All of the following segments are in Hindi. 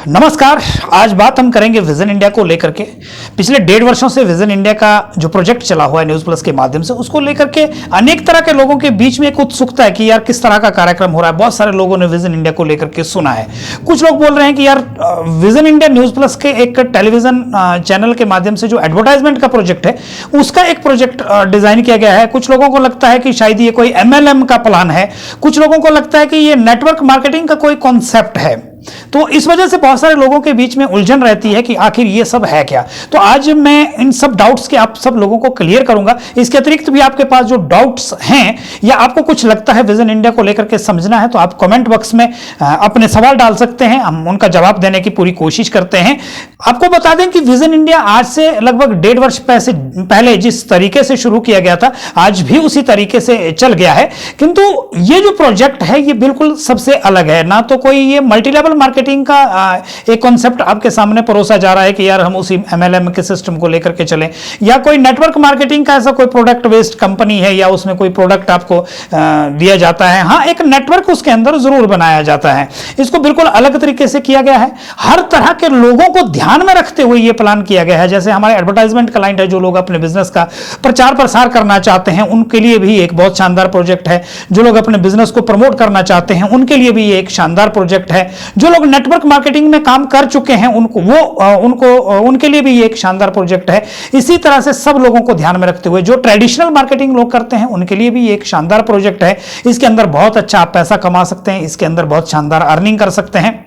नमस्कार। आज बात हम करेंगे विजन इंडिया को लेकर के। पिछले 1.5 वर्षों से विजन इंडिया का जो प्रोजेक्ट चला हुआ है न्यूज प्लस के माध्यम से, उसको लेकर के अनेक तरह के लोगों के बीच में एक उत्सुकता है कि यार किस तरह का कार्यक्रम हो रहा है। बहुत सारे लोगों ने विजन इंडिया को लेकर के सुना है। कुछ लोग बोल रहे हैं कि यार विजन इंडिया न्यूज प्लस के एक टेलीविजन चैनल के माध्यम से जो एडवर्टाइजमेंट का प्रोजेक्ट है उसका एक प्रोजेक्ट डिजाइन किया गया है। कुछ लोगों को लगता है कि शायद ये कोई MLM का प्लान है। कुछ लोगों को लगता है कि ये नेटवर्क मार्केटिंग का कोई कॉन्सेप्ट है। तो इस वजह से बहुत सारे लोगों के बीच में उलझन रहती है कि आखिर ये सब है क्या। तो आज मैं इन सब डाउट्स के आप सब लोगों को क्लियर करूंगा। इसके अतिरिक्त भी आपके पास जो डाउट्स हैं या आपको कुछ लगता है विजन इंडिया को लेकर के समझना है तो आप कमेंट बॉक्स में अपने सवाल डाल सकते हैं। हम उनका जवाब देने की पूरी कोशिश करते हैं। आपको बता दें कि विजन इंडिया आज से लगभग 1.5 वर्ष पहले जिस तरीके से शुरू किया गया था आज भी उसी तरीके से चल गया है। किंतु ये जो प्रोजेक्ट है ये बिल्कुल सबसे अलग है। ना तो कोई ये मल्टी लेवल मार्केटिंग का एक कॉन्सेप्ट आपके सामने परोसा जा रहा है कि यार हम उसी MLM के सिस्टम को लेकर के चलें, या कोई नेटवर्क मार्केटिंग का ऐसा कोई प्रोडक्ट बेस्ड कंपनी है या उसमें कोई प्रोडक्ट आपको दिया जाता है। हाँ, एक नेटवर्क उसके अंदर जरूर बनाया जाता है। इसको बिल्कुल अलग तरीके से किया गया है। हर तरह के लोगों को ध्यान में रखते हुए यह प्लान किया गया है। जैसे हमारे एडवर्टाइजमेंट क्लाइंट है, जो लोग अपने बिजनेस का प्रचार प्रसार करना चाहते हैं उनके लिए भी एक बहुत शानदार प्रोजेक्ट है। जो लोग अपने बिजनेस को प्रमोट करना चाहते हैं उनके लिए भी एक शानदार प्रोजेक्ट है। जो लोग नेटवर्क मार्केटिंग में काम कर चुके हैं उनके लिए भी ये एक शानदार प्रोजेक्ट है। इसी तरह से सब लोगों को ध्यान में रखते हुए जो ट्रेडिशनल मार्केटिंग लोग करते हैं उनके लिए भी ये एक शानदार प्रोजेक्ट है। इसके अंदर बहुत अच्छा आप पैसा कमा सकते हैं। इसके अंदर बहुत शानदार अर्निंग कर सकते हैं।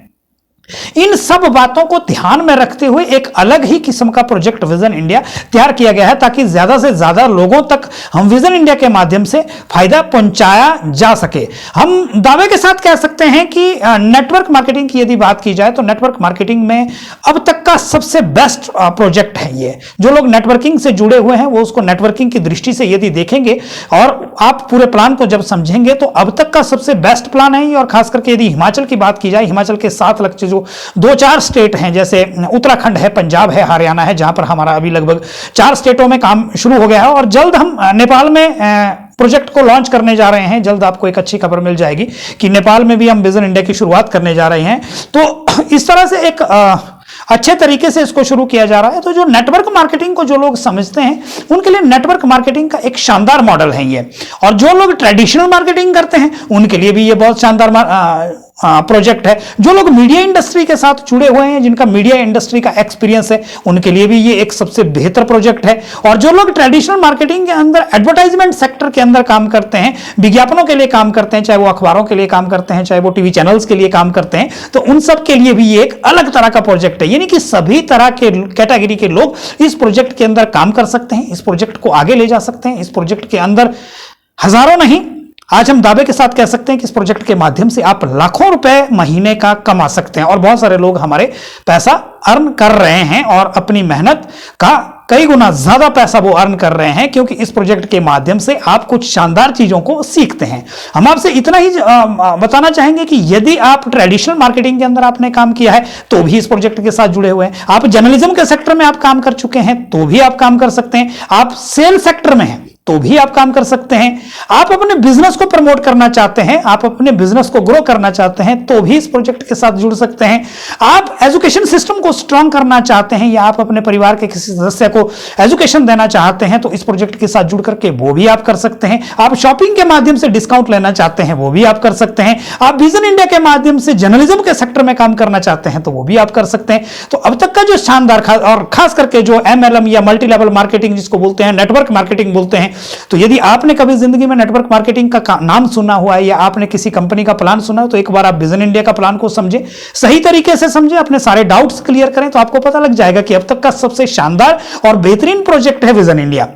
इन सब बातों को ध्यान में रखते हुए एक अलग ही किस्म का प्रोजेक्ट विजन इंडिया तैयार किया गया है ताकि ज्यादा से ज्यादा लोगों तक हम विजन इंडिया के माध्यम से फायदा पहुंचाया जा सके। हम दावे के साथ कह सकते हैं कि नेटवर्क मार्केटिंग की यदि बात की जाए तो नेटवर्क मार्केटिंग में अब तक का सबसे बेस्ट प्रोजेक्ट है ये। जो लोग नेटवर्किंग से जुड़े हुए हैं वो उसको नेटवर्किंग की दृष्टि से यदि देखेंगे और आप पूरे प्लान को जब समझेंगे तो अब तक का सबसे बेस्ट प्लान है ये। और खास करके यदि हिमाचल की बात की जाए, हिमाचल के 7 लक्ष्य जो 2-4 स्टेट हैं, जैसे उत्तराखंड है, पंजाब है, हरियाणा है, जहां पर हमारा अभी लगभग 4 स्टेटों में काम शुरू हो गया है। और जल्द हम नेपाल में प्रोजेक्ट को लॉन्च करने जा रहे हैं। जल्द आपको एक अच्छी खबर मिल जाएगी कि नेपाल में भी हम विजन इंडिया की शुरुआत करने जा रहे हैं। तो इस तरह से एक अच्छे तरीके से इसको शुरू किया जा रहा है। तो जो नेटवर्क मार्केटिंग को जो लोग समझते हैं उनके लिए नेटवर्क मार्केटिंग का एक शानदार मॉडल है ये। और जो लोग ट्रेडिशनल मार्केटिंग करते हैं उनके लिए भी ये बहुत शानदार प्रोजेक्ट है। जो लोग मीडिया इंडस्ट्री के साथ जुड़े हुए हैं, जिनका मीडिया इंडस्ट्री का एक्सपीरियंस है, उनके लिए भी ये एक सबसे बेहतर प्रोजेक्ट है। और जो लोग ट्रेडिशनल मार्केटिंग के अंदर एडवर्टाइजमेंट सेक्टर के अंदर काम करते हैं, विज्ञापनों के लिए काम करते हैं, चाहे वो अखबारों के लिए काम करते हैं, चाहे वो टीवी चैनल्स के लिए काम करते हैं, तो उन सब के लिए भी ये एक अलग तरह का प्रोजेक्ट है। यानी कि सभी तरह के कैटेगरी के लोग इस प्रोजेक्ट के अंदर काम कर सकते हैं, इस प्रोजेक्ट को आगे ले जा सकते हैं। इस प्रोजेक्ट के अंदर हजारों नहीं, आज हम दावे के साथ कह सकते हैं कि इस प्रोजेक्ट के माध्यम से आप लाखों रुपए महीने का कमा सकते हैं। और बहुत सारे लोग हमारे पैसा अर्न कर रहे हैं और अपनी मेहनत का कई गुना ज्यादा पैसा वो अर्न कर रहे हैं, क्योंकि इस प्रोजेक्ट के माध्यम से आप कुछ शानदार चीजों को सीखते हैं। हम आपसे इतना ही बताना चाहेंगे कि यदि आप ट्रेडिशनल मार्केटिंग के अंदर आपने काम किया है तो भी इस प्रोजेक्ट के साथ जुड़े हुए हैं। आप जर्नलिज्म के सेक्टर में आप काम कर चुके हैं तो भी आप काम कर सकते हैं। आप सेल सेक्टर में हैं तो भी आप काम कर सकते हैं। आप अपने बिजनेस को प्रमोट करना चाहते हैं, आप अपने बिजनेस को ग्रो करना चाहते हैं तो भी इस प्रोजेक्ट के साथ जुड़ सकते हैं। आप एजुकेशन सिस्टम को स्ट्रांग करना चाहते हैं या आप अपने परिवार के किसी सदस्य को एजुकेशन देना चाहते हैं तो इस प्रोजेक्ट के साथ जुड़ करके वो भी आप कर सकते हैं। आप शॉपिंग के माध्यम से डिस्काउंट लेना चाहते हैं वो भी आप कर सकते हैं। आप विजन इंडिया के माध्यम से जर्नलिज्म के सेक्टर में काम करना चाहते हैं तो वो भी आप कर सकते हैं। तो अब तक का जो शानदार और खास करके जो MLM या मल्टी लेवल मार्केटिंग जिसको बोलते हैं, नेटवर्क मार्केटिंग बोलते हैं, तो यदि आपने कभी जिंदगी में नेटवर्क मार्केटिंग का नाम सुना हुआ है या आपने किसी कंपनी का प्लान सुना है तो एक बार आप विजन इंडिया का प्लान को समझे, सही तरीके से समझे, अपने सारे डाउट्स क्लियर करें तो आपको पता लग जाएगा कि अब तक का सबसे शानदार और बेहतरीन प्रोजेक्ट है विजन इंडिया।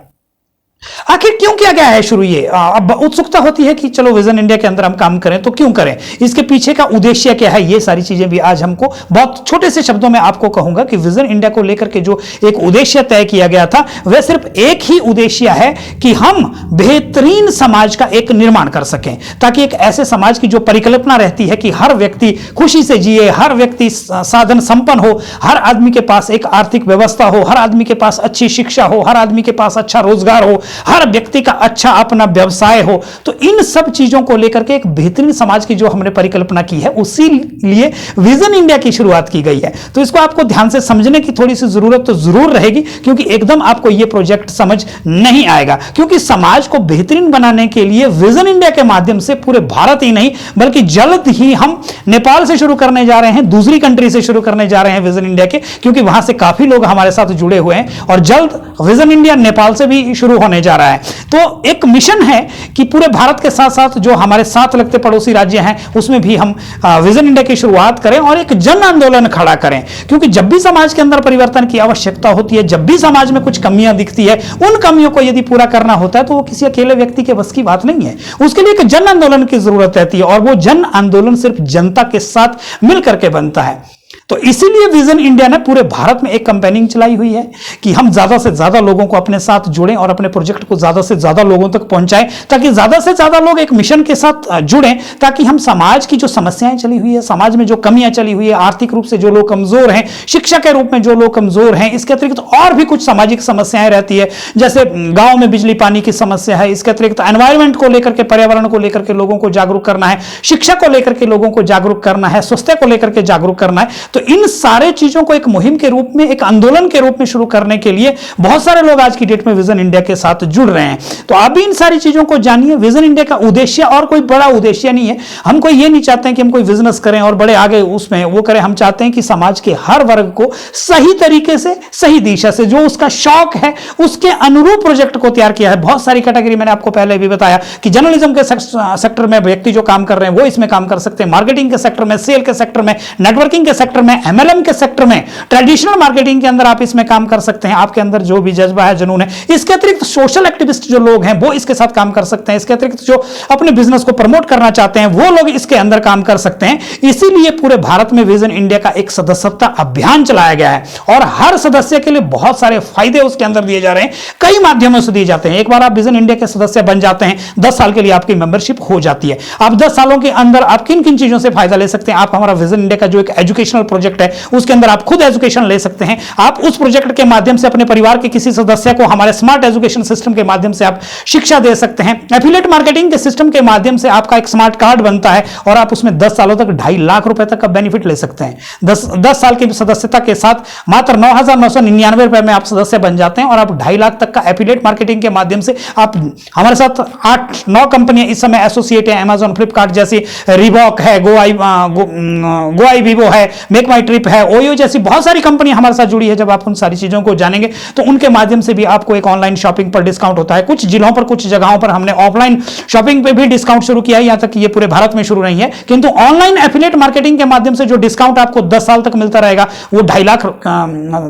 आखिर क्यों किया गया है शुरू ये? अब उत्सुकता होती है कि चलो विजन इंडिया के अंदर हम काम करें तो क्यों करें, इसके पीछे का उद्देश्य क्या है, ये सारी चीजें भी आज हमको बहुत छोटे से शब्दों में आपको कहूंगा कि विजन इंडिया को लेकर के जो एक उद्देश्य तय किया गया था वह सिर्फ एक ही उद्देश्य है कि हम बेहतरीन समाज का एक निर्माण कर सकें, ताकि एक ऐसे समाज की जो परिकल्पना रहती है कि हर व्यक्ति खुशी से जिए, हर व्यक्ति साधन संपन्न हो, हर आदमी के पास एक आर्थिक व्यवस्था हो, हर आदमी के पास अच्छी शिक्षा हो, हर आदमी के पास अच्छा रोजगार हो, हर व्यक्ति का अच्छा अपना व्यवसाय हो। तो इन सब चीजों को लेकर के एक बेहतरीन समाज की जो हमने परिकल्पना की है, उसी लिए विजन इंडिया की शुरुआत की गई है। तो इसको आपको ध्यान से समझने की थोड़ी सी जरूरत तो जरूर रहेगी, क्योंकि एकदम आपको यह प्रोजेक्ट समझ नहीं आएगा। क्योंकि समाज को बेहतरीन बनाने के लिए विजन इंडिया के माध्यम से पूरे भारत ही नहीं बल्कि जल्द ही हम नेपाल से शुरू करने जा रहे हैं, दूसरी कंट्री से शुरू करने जा रहे हैं विजन इंडिया के, क्योंकि वहां से काफी लोग हमारे साथ जुड़े हुए हैं और जल्द विजन इंडिया नेपाल से भी शुरू होने जा रहा है। तो एक मिशन है कि पूरे भारत के साथ साथ जो हमारे साथ लगते पड़ोसी राज्य हैं उसमें भी हम विजन इंडिया की शुरुआत करें और एक जन आंदोलन खड़ा करें। क्योंकि जब भी समाज के अंदर परिवर्तन की आवश्यकता होती है, जब भी समाज में कुछ कमियां दिखती है, उन कमियों को यदि पूरा करना होता है तो वो किसी अकेले व्यक्ति के बस की बात नहीं है। उसके लिए एक जन आंदोलन की जरूरत रहती है और वो जन आंदोलन सिर्फ जनता के साथ मिलकर के बनता है। तो इसीलिए विजन इंडिया ने पूरे भारत में एक कैंपेनिंग चलाई हुई है कि हम ज्यादा से ज्यादा लोगों को अपने साथ जोड़ें और अपने प्रोजेक्ट को ज्यादा से ज्यादा लोगों तक पहुंचाएं, ताकि ज्यादा से ज्यादा लोग एक मिशन के साथ जुड़ें, ताकि हम समाज की जो समस्याएं चली हुई है, समाज में जो कमियां चली हुई है, आर्थिक रूप से जो लोग कमजोर हैं, शिक्षा के रूप में जो लोग कमजोर हैं, इसके अतिरिक्त और भी कुछ सामाजिक समस्याएं रहती है, जैसे गांव में बिजली पानी की समस्या है, इसके अतिरिक्त एनवायरमेंट को लेकर के, पर्यावरण को लेकर के लोगों को जागरूक करना है, शिक्षा को लेकर के लोगों को जागरूक करना है, स्वास्थ्य को लेकर के जागरूक करना है। तो इन सारे चीजों को एक मुहिम के रूप में, एक आंदोलन के रूप में शुरू करने के लिए बहुत सारे लोग आज की डेट में विजन इंडिया के साथ जुड़ रहे हैं। तो आप भी इन सारी चीजों को जानिए। विजन इंडिया का उद्देश्य और कोई बड़ा उद्देश्य नहीं है। हम कोई ये नहीं चाहते हैं कि हम कोई बिजनेस करें और बड़े आगे उसमें वो करें। हम चाहते हैं कि समाज के हर वर्ग को सही तरीके से, सही दिशा से, जो उसका शौक है उसके अनुरूप प्रोजेक्ट को तैयार किया है। बहुत सारी कैटेगरी मैंने आपको पहले भी बताया कि जर्नलिज्म के सेक्टर में व्यक्ति जो काम कर रहे हैं वो इसमें काम कर सकते हैं, मार्केटिंग के सेक्टर में, सेल के सेक्टर में, नेटवर्किंग के सेक्टर में, एमएलएम के सेक्टर में, ट्रेडिशनल मार्केटिंग के अंदर आप इसमें काम कर सकते हैं। आपके अंदर जो भी जज्बा है, जुनून है, इसके अतिरिक्त सोशल एक्टिविस्ट जो लोग हैं वो इसके साथ काम कर सकते हैं। इसके अतिरिक्त जो अपने बिजनेस को प्रमोट करना चाहते हैं वो लोग इसके अंदर काम कर सकते हैं। इसीलिए पूरे भारत में विजन इंडिया का एक सदस्यता अभियान चलाया गया है और हर सदस्य के लिए बहुत सारे फायदे उसके अंदर दिए जा रहे हैं, कई माध्यमों से दिए जाते हैं। एक बार आप विजन इंडिया के सदस्य बन जाते हैं, 10 साल के लिए आपकी मेंबरशिप हो जाती है। आप 10 सालों के अंदर आप किन किन चीजों से फायदा ले सकते हैं? आप हमारा विजन इंडिया का जो एक एजुकेशनल प्रोजेक्ट है उसके अंदर आप खुद एजुकेशन ले सकते हैं। आप उस प्रोजेक्ट के माध्यम से अपने परिवार के किसी सदस्य को हमारे स्मार्ट एजुकेशन सिस्टम के माध्यम से आप शिक्षा दे सकते हैं। एफिलिएट मार्केटिंग के सिस्टम के माध्यम से आपका एक स्मार्ट कार्ड बनता है और आप उसमें 10 सालों तक 2.5 लाख रुपए तक का बेनिफिट ले सकते हैं। 10 साल की सदस्यता के साथ मात्र 9,999 रुपए में आप सदस्य बन जाते हैं और आप 2.5 लाख तक का एफिलिएट मार्केटिंग के माध्यम से आप हमारे साथ 8-9 कंपनियां इस समय एसोसिएट है, अमेजॉन, फ्लिपकार्ट जैसी, रिबॉक है, गोआई वीवो है, मेक माई ट्रिप है, ओयो जैसी बहुत सारी कंपनी हमारे साथ जुड़ी है। जब आप उन सारी चीजों को जानेंगे तो उनके माध्यम से भी आपको एक ऑनलाइन शॉपिंग पर डिस्काउंट होता है। कुछ जिलों पर, कुछ जगहों पर हमने ऑफलाइन शॉपिंग पे भी डिस्काउंट शुरू किया है, यहां तक कि ये पूरे भारत में शुरू नहीं है, किंतु ऑनलाइन एफिलिएट मार्केटिंग के माध्यम से जो डिस्काउंट आपको 10 साल तक मिलता रहेगा वो 2.5 लाख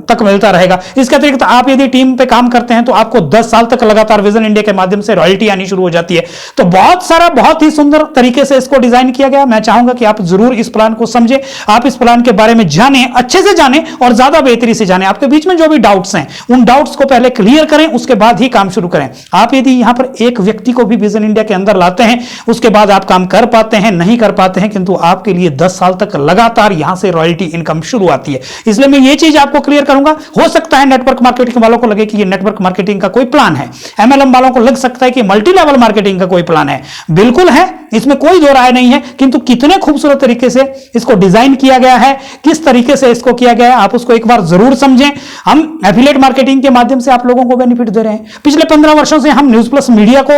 तक मिलता रहेगा। इसके अतिरिक्त आप यदि टीम पे काम करते हैं तो आपको 10 साल तक लगातार विजन इंडिया के माध्यम से रॉयल्टी आनी शुरू हो जाती है। तो बहुत ही सुंदर तरीके से इसको डिजाइन किया गया। मैं चाहूंगा कि आप जरूर इस प्लान को समझें, आप इस प्लान के बारे में जानें, अच्छे से जानें और ज्यादा बेहतरी से जानें। आपके बीच में जो भी डाउट्स हैं उन डाउट्स को पहले क्लियर करें, उसके बाद ही काम शुरू करें। आप यदि यहां पर एक व्यक्ति को भी विजन इंडिया के अंदर लाते हैं उसके बाद आप काम कर पाते हैं, नहीं कर पाते हैं, किंतु आपके लिए 10 साल तक लगातार यहां से रॉयल्टी इनकम शुरू आती है। इसलिए मैं ये चीज आपको क्लियर करूंगा। हो सकता है नेटवर्क मार्केटिंग वालों को लगे कि ये नेटवर्क मार्केटिंग का कोई प्लान है, एमएलएम वालों को लग सकता है कि मल्टी लेवल मार्केटिंग का कोई प्लान है। बिल्कुल है, इसमें कोई दो राय नहीं है, किंतु कितने खूबसूरत तरीके से इसको डिजाइन किया गया है, किस तरीके से इसको किया गया है, आप उसको एक बार जरूर समझें। हम एफिलिएट मार्केटिंग के माध्यम से आप लोगों को बेनिफिट दे रहे हैं। पिछले 15 वर्षों से हम न्यूज प्लस मीडिया को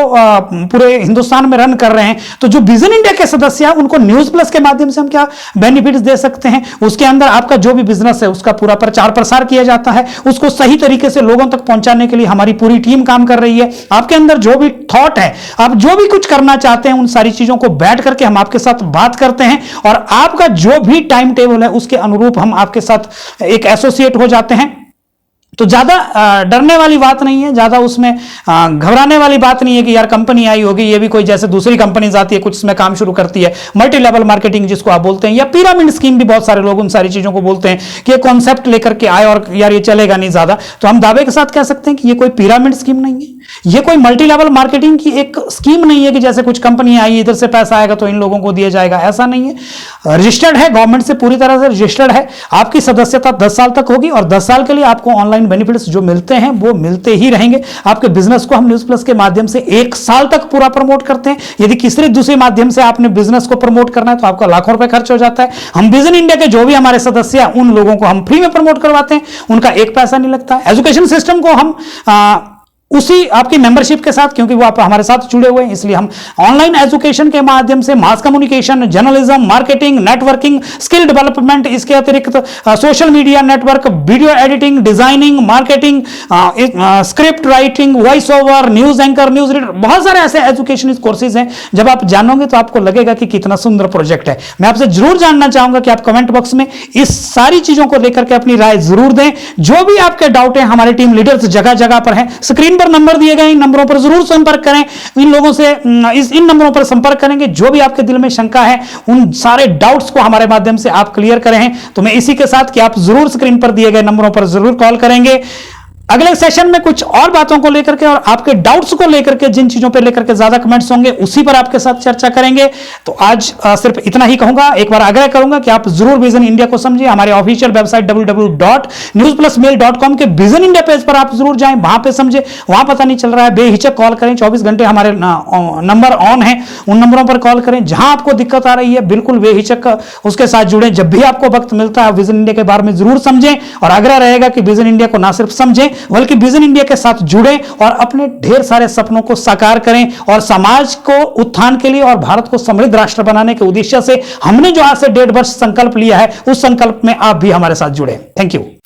पूरे हिंदुस्तान में रन कर रहे हैं। तो जो विजन इंडिया के सदस्य हैं उनको न्यूज प्लस के माध्यम से हम क्या बेनिफिट्स दे सकते हैं? उसके अंदर आपका जो भी बिजनेस है उसका पूरा प्रचार प्रसार किया जाता है, उसको सही तरीके से लोगों तक पहुंचाने के लिए हमारी पूरी टीम काम कर रही है। आपके अंदर जो भी थॉट है, आप जो भी कुछ करना चाहते हैं, उन सारी चीजों को बैठ करके हम आपके साथ बात करते हैं और आपका जो भी टाइम टेबल है उसके अनुरूप हम आपके साथ एक एसोसिएट हो जाते हैं। तो ज्यादा डरने वाली बात नहीं है, ज्यादा उसमें घबराने वाली बात नहीं है कि यार कंपनी आई होगी, ये भी कोई जैसे दूसरी कंपनीज आती है कुछ इसमें काम शुरू करती है, मल्टी लेवल मार्केटिंग जिसको आप बोलते हैं, या पिरामिड स्कीम भी बहुत सारे लोग उन सारी चीजों को बोलते हैं कि ये कॉन्सेप्ट लेकर के आए और यार ये चलेगा नहीं ज्यादा। तो हम दावे के साथ कह सकते हैं कि ये कोई पिरामिड स्कीम नहीं है, ये कोई मल्टी लेवल मार्केटिंग की एक स्कीम नहीं है कि जैसे कुछ कंपनी आई इधर से पैसा आएगा तो इन लोगों को दिया जाएगा, ऐसा नहीं है। रजिस्टर्ड है, गवर्नमेंट से पूरी तरह से रजिस्टर्ड है। आपकी सदस्यता 10 साल तक होगी और 10 साल के लिए आपको ऑनलाइन गवर्नमेंट बेनिफिट्स जो मिलते हैं वो मिलते ही रहेंगे। आपके बिजनेस को हम न्यूज प्लस के माध्यम से 1 साल तक पूरा प्रमोट करते हैं। यदि किसी दूसरे माध्यम से आपने बिजनेस को प्रमोट करना है तो आपका लाखों रुपए खर्च हो जाता है। हम विजन इंडिया के जो भी हमारे सदस्य हैं उन लोगों को हम फ्री में प्रमोट करवाते हैं, उनका 1 पैसा नहीं लगता। एजुकेशन सिस्टम को हम उसी आपकी मेंबरशिप के साथ, क्योंकि वो आप हमारे साथ जुड़े हुए हैं, इसलिए हम ऑनलाइन एजुकेशन के माध्यम से mass communication, journalism, marketing, networking, skill development, इसके अतिरिक्त social media network, video editing, designing, marketing, script writing, voice over, news anchor, news reader, बहुत सारे ऐसे एजुकेशन कोर्सेज हैं। जब आप जानोगे तो आपको लगेगा कि कितना सुंदर प्रोजेक्ट है। मैं आपसे जरूर जानना चाहूंगा कि आप कमेंट बॉक्स में इस सारी चीजों को लेकर के अपनी राय जरूर दें। जो भी आपके डाउट है, हमारी टीम लीडर्स जगह जगह पर हैं। स्क्रीन पर नंबर दिए गए, इन नंबरों पर जरूर संपर्क करें। इन लोगों से इन नंबरों पर संपर्क करेंगे। जो भी आपके दिल में शंका है उन सारे डाउट्स को हमारे माध्यम से आप क्लियर करें। तो मैं इसी के साथ कि आप जरूर स्क्रीन पर दिए गए नंबरों पर जरूर कॉल करेंगे। अगले सेशन में कुछ और बातों को लेकर के और आपके डाउट्स को लेकर के, जिन चीजों पर लेकर के ज्यादा कमेंट्स होंगे उसी पर आपके साथ चर्चा करेंगे। तो आज सिर्फ इतना ही कहूंगा। एक बार आग्रह करूंगा कि आप जरूर विजन इंडिया को समझिए। हमारे ऑफिशियल वेबसाइट www.newsplusmail.com के विजन इंडिया पेज पर आप जरूर जाएं, वहां पे समझे। वहां पता नहीं चल रहा है, बेहिचक कॉल करें। 24 घंटे हमारे नंबर ऑन है, उन नंबरों पर कॉल करें। जहां आपको दिक्कत आ रही है बिल्कुल बेहिचक उसके साथ जुड़ें। जब भी आपको वक्त मिलता है विजन इंडिया के बारे में जरूर समझें, और आग्रह रहेगा कि विजन इंडिया को ना सिर्फ समझें बल्कि विजन इंडिया के साथ जुड़े और अपने ढेर सारे सपनों को साकार करें। और समाज को उत्थान के लिए और भारत को समृद्ध राष्ट्र बनाने के उद्देश्य से हमने जो आज से 1.5 वर्ष संकल्प लिया है, उस संकल्प में आप भी हमारे साथ जुड़े। Thank you.